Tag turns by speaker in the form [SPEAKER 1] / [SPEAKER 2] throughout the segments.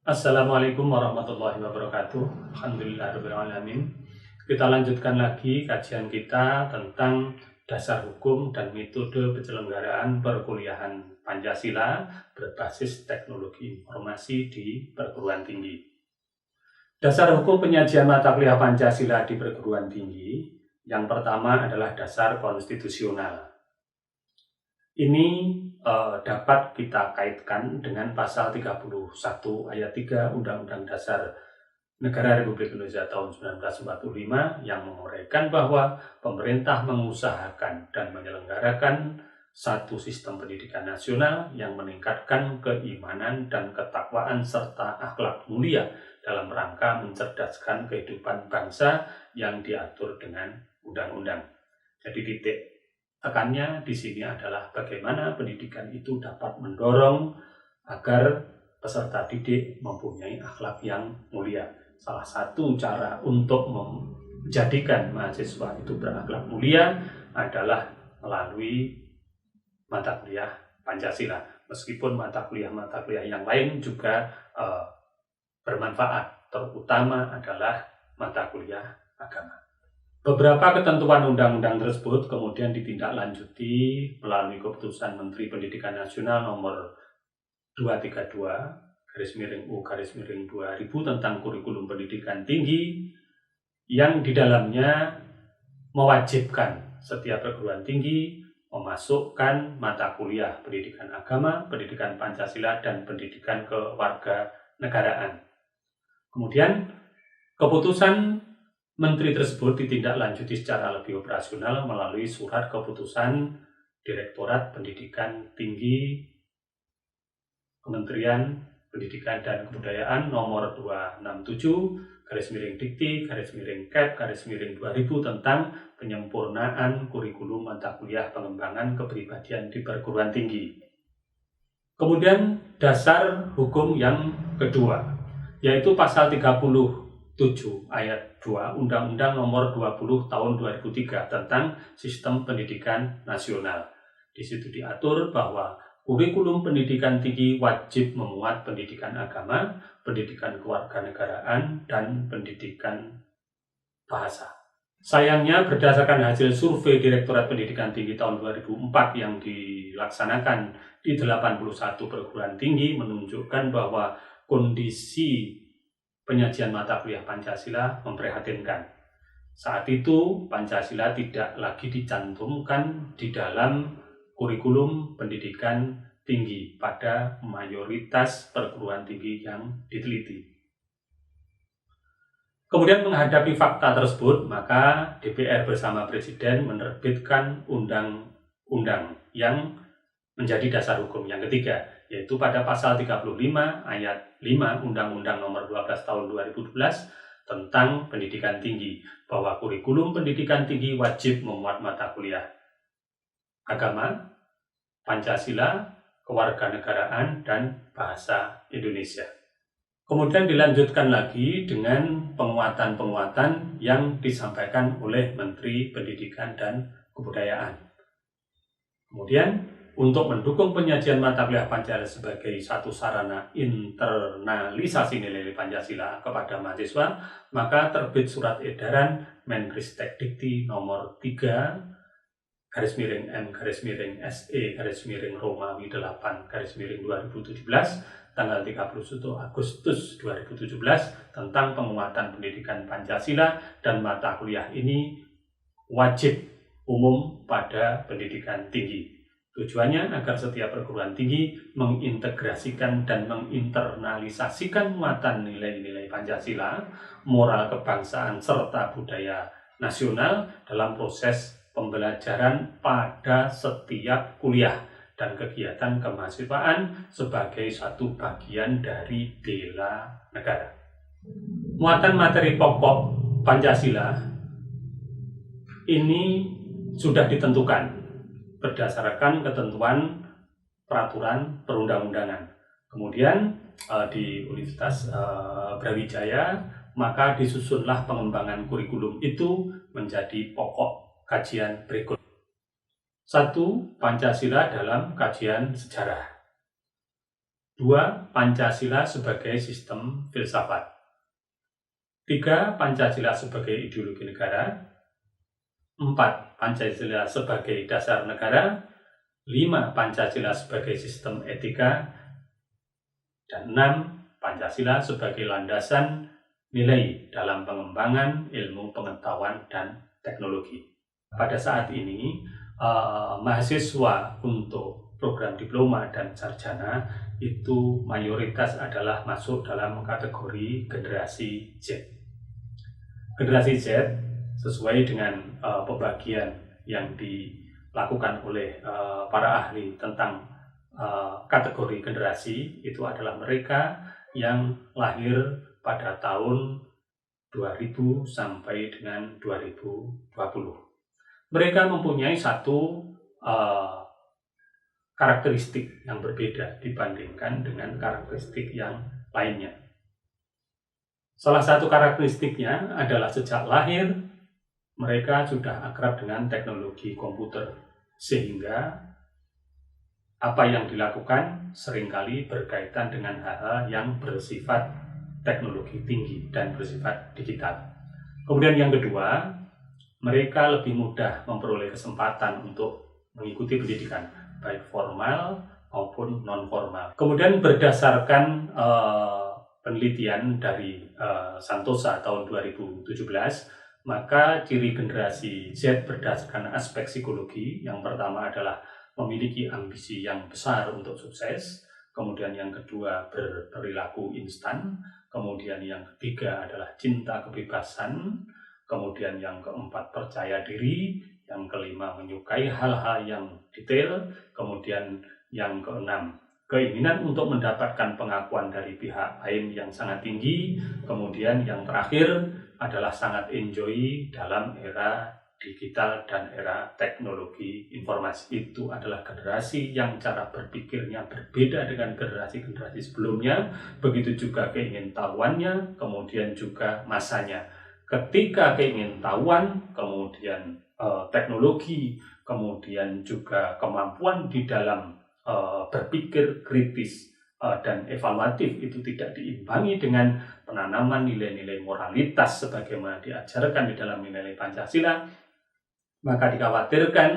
[SPEAKER 1] Assalamualaikum warahmatullahi wabarakatuh. Alhamdulillahirrahmanirrahim. Kita lanjutkan lagi kajian kita tentang dasar hukum dan metode penyelenggaraan perkuliahan Pancasila berbasis teknologi informasi di perguruan tinggi. Dasar hukum penyajian mata kuliah Pancasila di perguruan tinggi, yang pertama adalah dasar konstitusional. Ini dapat kita kaitkan dengan pasal 31 ayat 3 Undang-Undang Dasar Negara Republik Indonesia tahun 1945 yang menguraikan bahwa pemerintah mengusahakan dan menyelenggarakan satu sistem pendidikan nasional yang meningkatkan keimanan dan ketakwaan serta akhlak mulia dalam rangka mencerdaskan kehidupan bangsa yang diatur dengan undang-undang. Jadi titik tekannya di sini adalah bagaimana pendidikan itu dapat mendorong agar peserta didik mempunyai akhlak yang mulia. Salah satu cara untuk menjadikan mahasiswa itu berakhlak mulia adalah melalui mata kuliah Pancasila. Meskipun mata kuliah yang lain juga bermanfaat, terutama adalah mata kuliah agama. Beberapa ketentuan undang-undang tersebut kemudian ditindaklanjuti melalui keputusan Menteri Pendidikan Nasional nomor 232/U/2000 tentang kurikulum pendidikan tinggi yang di dalamnya mewajibkan setiap perguruan tinggi memasukkan mata kuliah pendidikan agama, pendidikan Pancasila, dan pendidikan kewarganegaraan. Kemudian keputusan Menteri tersebut ditindaklanjuti secara lebih operasional melalui surat keputusan Direktorat Pendidikan Tinggi Kementerian Pendidikan dan Kebudayaan nomor 267/Dikti/Kep/2000 tentang penyempurnaan kurikulum mata kuliah pengembangan kepribadian di perguruan tinggi. Kemudian dasar hukum yang kedua, yaitu pasal 37 ayat 2 Undang-Undang nomor 20 tahun 2003 tentang sistem pendidikan nasional. Di situ diatur bahwa kurikulum pendidikan tinggi wajib memuat pendidikan agama, pendidikan kewarganegaraan, dan pendidikan bahasa. Sayangnya berdasarkan hasil survei Direktorat Pendidikan Tinggi tahun 2004 yang dilaksanakan di 81 perguruan tinggi menunjukkan bahwa kondisi penyajian mata kuliah Pancasila memprihatinkan. Saat itu Pancasila tidak lagi dicantumkan di dalam kurikulum pendidikan tinggi pada mayoritas perguruan tinggi yang diteliti. Kemudian menghadapi fakta tersebut, maka DPR bersama Presiden menerbitkan undang-undang yang menjadi dasar hukum yang ketiga, yaitu pada pasal 35 ayat 5 Undang-Undang nomor 12 tahun 2012 tentang pendidikan tinggi, bahwa kurikulum pendidikan tinggi wajib memuat mata kuliah agama, Pancasila, kewarganegaraan, dan bahasa Indonesia. Kemudian dilanjutkan lagi dengan penguatan-penguatan yang disampaikan oleh Menteri Pendidikan dan Kebudayaan. Kemudian untuk mendukung penyajian mata kuliah Pancasila sebagai satu sarana internalisasi nilai Pancasila kepada mahasiswa, maka terbit surat edaran Menristek Dikti nomor 3/M/SE/Romawi 8/2017 tanggal 31 Agustus 2017 tentang penguatan pendidikan Pancasila, dan mata kuliah ini wajib umum pada pendidikan tinggi. Tujuannya agar setiap perguruan tinggi mengintegrasikan dan menginternalisasikan muatan nilai-nilai Pancasila, moral kebangsaan, serta budaya nasional dalam proses pembelajaran pada setiap kuliah dan kegiatan kemahasiswaan sebagai satu bagian dari bela negara. Muatan materi pokok Pancasila ini sudah ditentukan berdasarkan ketentuan peraturan perundang-undangan. Kemudian di Universitas Brawijaya, maka disusunlah pengembangan kurikulum itu menjadi pokok kajian berikut. 1. Pancasila dalam kajian sejarah. 2. Pancasila sebagai sistem filsafat. 3. Pancasila sebagai ideologi negara. 4. Pancasila sebagai dasar negara. 5. Pancasila sebagai sistem etika. Dan 6. Pancasila sebagai landasan nilai dalam pengembangan ilmu pengetahuan dan teknologi. Pada saat ini, mahasiswa untuk program diploma dan sarjana itu mayoritas adalah masuk dalam kategori generasi Z. Generasi Z sesuai dengan pembagian yang dilakukan oleh para ahli tentang kategori generasi, itu adalah mereka yang lahir pada tahun 2000 sampai dengan 2020. Mereka mempunyai satu karakteristik yang berbeda dibandingkan dengan karakteristik yang lainnya. Salah satu karakteristiknya adalah sejak lahir mereka sudah akrab dengan teknologi komputer, sehingga apa yang dilakukan seringkali berkaitan dengan hal-hal yang bersifat teknologi tinggi dan bersifat digital. Kemudian yang kedua, mereka lebih mudah memperoleh kesempatan untuk mengikuti pendidikan, baik formal maupun non-formal. Kemudian berdasarkan penelitian dari Santosa tahun 2017, maka ciri generasi Z berdasarkan aspek psikologi, yang pertama adalah memiliki ambisi yang besar untuk sukses, kemudian yang kedua berperilaku instan, kemudian yang ketiga adalah cinta kebebasan, kemudian yang keempat percaya diri, yang kelima menyukai hal-hal yang detail, kemudian yang keenam keinginan untuk mendapatkan pengakuan dari pihak lain yang sangat tinggi, kemudian yang terakhir adalah sangat enjoy dalam era digital dan era teknologi informasi. Itu adalah generasi yang cara berpikirnya berbeda dengan generasi-generasi sebelumnya, begitu juga keingintahuannya, kemudian juga masanya. Ketika keingintahuan, kemudian teknologi, kemudian juga kemampuan di dalam berpikir kritis dan evaluatif itu tidak diimbangi dengan penanaman nilai-nilai moralitas sebagaimana diajarkan di dalam nilai Pancasila, maka dikhawatirkan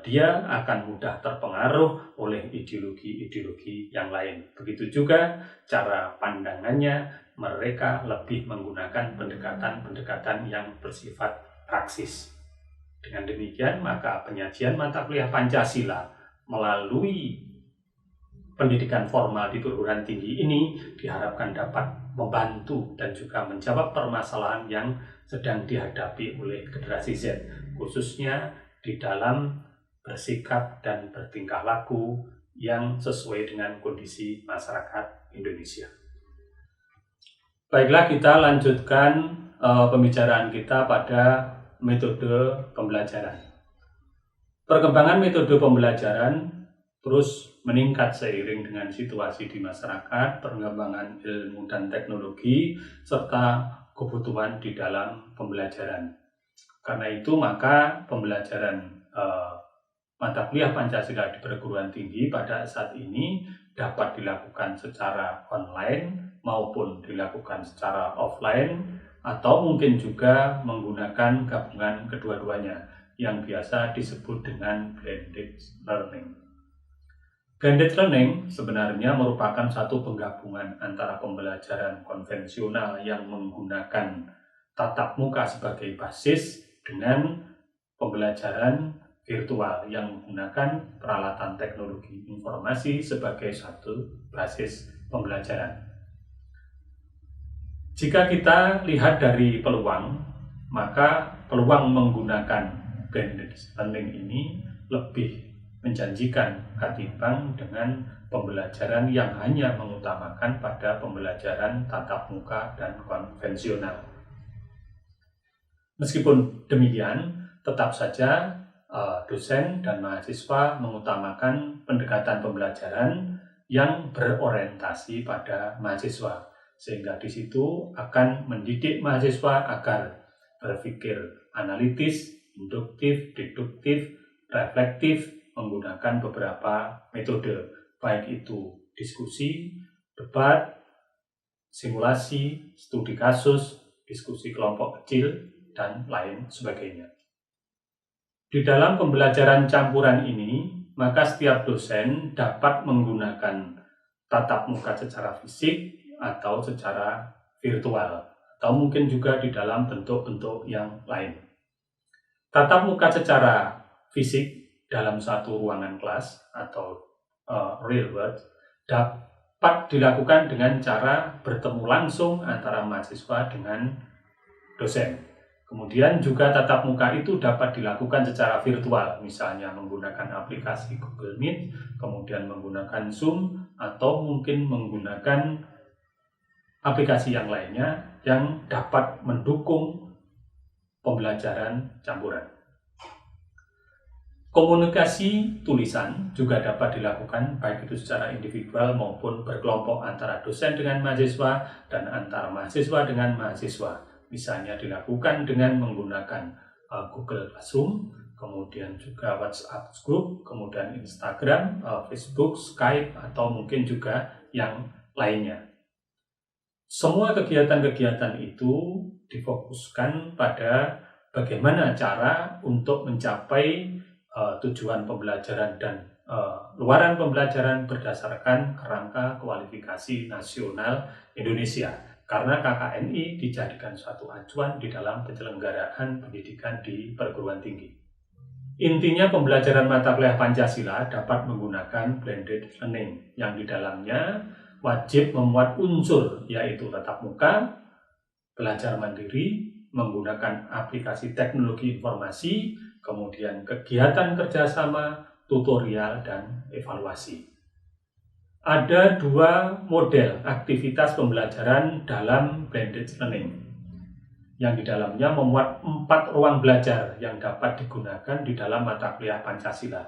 [SPEAKER 1] dia akan mudah terpengaruh oleh ideologi-ideologi yang lain. Begitu juga cara pandangannya, mereka lebih menggunakan pendekatan-pendekatan yang bersifat praksis. Dengan demikian, maka penyajian mata kuliah Pancasila melalui pendidikan formal di perguruan tinggi ini diharapkan dapat membantu dan juga menjawab permasalahan yang sedang dihadapi oleh generasi Z, khususnya di dalam bersikap dan bertingkah laku yang sesuai dengan kondisi masyarakat Indonesia. Baiklah, kita lanjutkan pembicaraan kita pada metode pembelajaran. Perkembangan metode pembelajaran terus meningkat seiring dengan situasi di masyarakat, perkembangan ilmu dan teknologi, serta kebutuhan di dalam pembelajaran. Karena itu, maka pembelajaran mata kuliah Pancasila di perguruan tinggi pada saat ini dapat dilakukan secara online maupun dilakukan secara offline, atau mungkin juga menggunakan gabungan kedua-duanya yang biasa disebut dengan blended learning. Blended learning sebenarnya merupakan satu penggabungan antara pembelajaran konvensional yang menggunakan tatap muka sebagai basis dengan pembelajaran virtual yang menggunakan peralatan teknologi informasi sebagai satu basis pembelajaran. Jika kita lihat dari peluang, maka peluang menggunakan blended learning ini lebih menjanjikan ketimbang dengan pembelajaran yang hanya mengutamakan pada pembelajaran tatap muka dan konvensional. Meskipun demikian, tetap saja dosen dan mahasiswa mengutamakan pendekatan pembelajaran yang berorientasi pada mahasiswa, sehingga di situ akan mendidik mahasiswa agar berpikir analitis, induktif, deduktif, reflektif, menggunakan beberapa metode, baik itu diskusi, debat, simulasi, studi kasus, diskusi kelompok kecil, dan lain sebagainya. Di dalam pembelajaran campuran ini, maka setiap dosen dapat menggunakan tatap muka secara fisik atau secara virtual, atau mungkin juga di dalam bentuk-bentuk yang lain. Tatap muka secara fisik dalam satu ruangan kelas atau real world dapat dilakukan dengan cara bertemu langsung antara mahasiswa dengan dosen. Kemudian juga tatap muka itu dapat dilakukan secara virtual, misalnya menggunakan aplikasi Google Meet, kemudian menggunakan Zoom, atau mungkin menggunakan aplikasi yang lainnya yang dapat mendukung pembelajaran campuran. Komunikasi tulisan juga dapat dilakukan baik itu secara individual maupun berkelompok antara dosen dengan mahasiswa dan antar mahasiswa dengan mahasiswa. Misalnya dilakukan dengan menggunakan Google Classroom, kemudian juga WhatsApp Group, kemudian Instagram, Facebook, Skype, atau mungkin juga yang lainnya. Semua kegiatan-kegiatan itu difokuskan pada bagaimana cara untuk mencapai tujuan pembelajaran dan luaran pembelajaran berdasarkan kerangka kualifikasi nasional Indonesia. Karena KKNI dijadikan suatu acuan di dalam penyelenggaraan pendidikan di perguruan tinggi. Intinya pembelajaran mata kuliah Pancasila dapat menggunakan blended learning yang di dalamnya wajib memuat unsur yaitu tatap muka, belajar mandiri, menggunakan aplikasi teknologi informasi, kemudian kegiatan kerjasama, tutorial, dan evaluasi. Ada dua model aktivitas pembelajaran dalam blended learning, yang di dalamnya memuat 4 ruang belajar yang dapat digunakan di dalam mata kuliah Pancasila,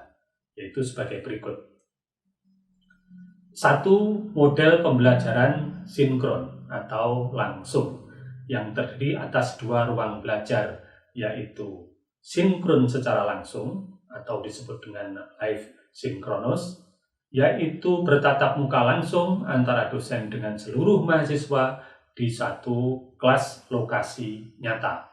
[SPEAKER 1] yaitu sebagai berikut. 1. Model pembelajaran sinkron atau langsung, yang terdiri atas 2 ruang belajar, yaitu sinkron secara langsung atau disebut dengan live synchronous, yaitu bertatap muka langsung antara dosen dengan seluruh mahasiswa di satu kelas lokasi nyata.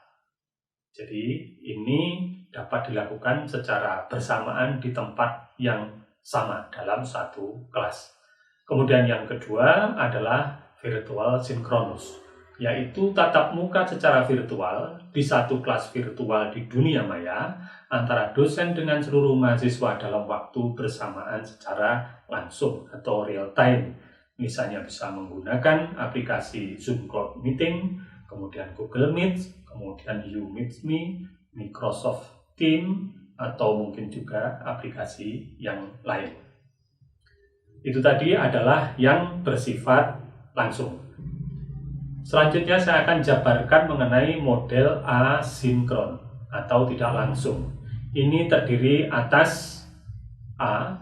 [SPEAKER 1] Jadi ini dapat dilakukan secara bersamaan di tempat yang sama dalam satu kelas. Kemudian yang kedua adalah virtual synchronous, yaitu tatap muka secara virtual di satu kelas virtual di dunia maya antara dosen dengan seluruh mahasiswa dalam waktu bersamaan secara langsung atau real time. Misalnya bisa menggunakan aplikasi Zoom Cloud Meeting, kemudian Google Meet, kemudian YouMeetMe, Microsoft Teams, atau mungkin juga aplikasi yang lain. Itu tadi adalah yang bersifat langsung. Selanjutnya saya akan jabarkan mengenai model asinkron atau tidak langsung. Ini terdiri atas A,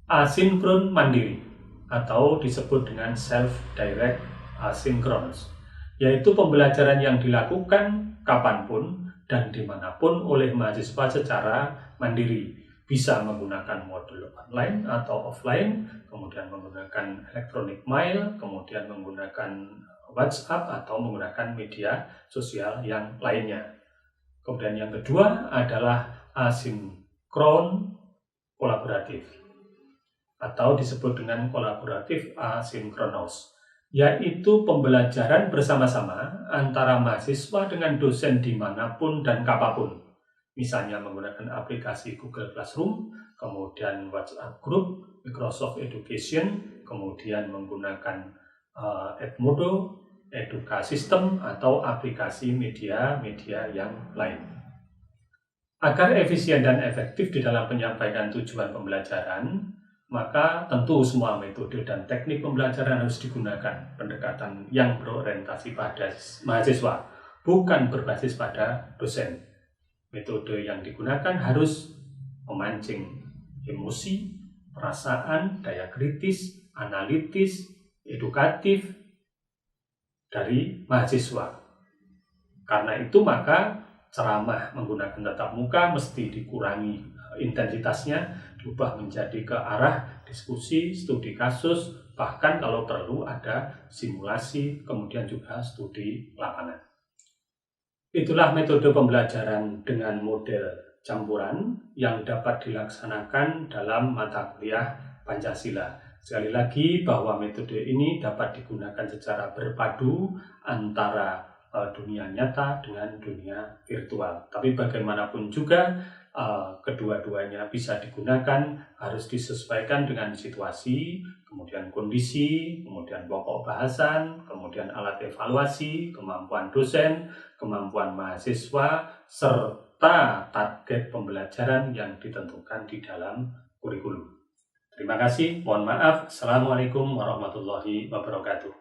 [SPEAKER 1] asinkron mandiri atau disebut dengan self-direct asynchronous, yaitu pembelajaran yang dilakukan kapanpun dan dimanapun oleh mahasiswa secara mandiri. Bisa menggunakan modul online atau offline, kemudian menggunakan electronic mail, kemudian menggunakan WhatsApp atau menggunakan media sosial yang lainnya. Kemudian yang kedua adalah asinkron kolaboratif atau disebut dengan kolaboratif asinkronous, yaitu pembelajaran bersama-sama antara mahasiswa dengan dosen dimanapun dan kapanpun. Misalnya menggunakan aplikasi Google Classroom, kemudian WhatsApp Group, Microsoft Education, kemudian menggunakan Edmodo, Eduka System, atau aplikasi media-media yang lain. Agar efisien dan efektif di dalam penyampaian tujuan pembelajaran, maka tentu semua metode dan teknik pembelajaran harus digunakan. Pendekatan yang berorientasi pada mahasiswa, bukan berbasis pada dosen. Metode yang digunakan harus memancing emosi, perasaan, daya kritis, analitis, edukatif dari mahasiswa. Karena itu maka ceramah menggunakan tatap muka mesti dikurangi intensitasnya diubah menjadi ke arah diskusi, studi kasus, bahkan kalau perlu ada simulasi, kemudian juga studi lapangan. Itulah metode pembelajaran dengan model campuran yang dapat dilaksanakan dalam mata kuliah Pancasila. Sekali lagi bahwa metode ini dapat digunakan secara berpadu antara dunia nyata dengan dunia virtual. Tapi bagaimanapun juga kedua-duanya bisa digunakan, harus disesuaikan dengan situasi, kemudian kondisi, kemudian pokok bahasan, kemudian alat evaluasi, kemampuan dosen, kemampuan mahasiswa, serta target pembelajaran yang ditentukan di dalam kurikulum. Terima kasih, mohon maaf. Assalamualaikum warahmatullahi wabarakatuh.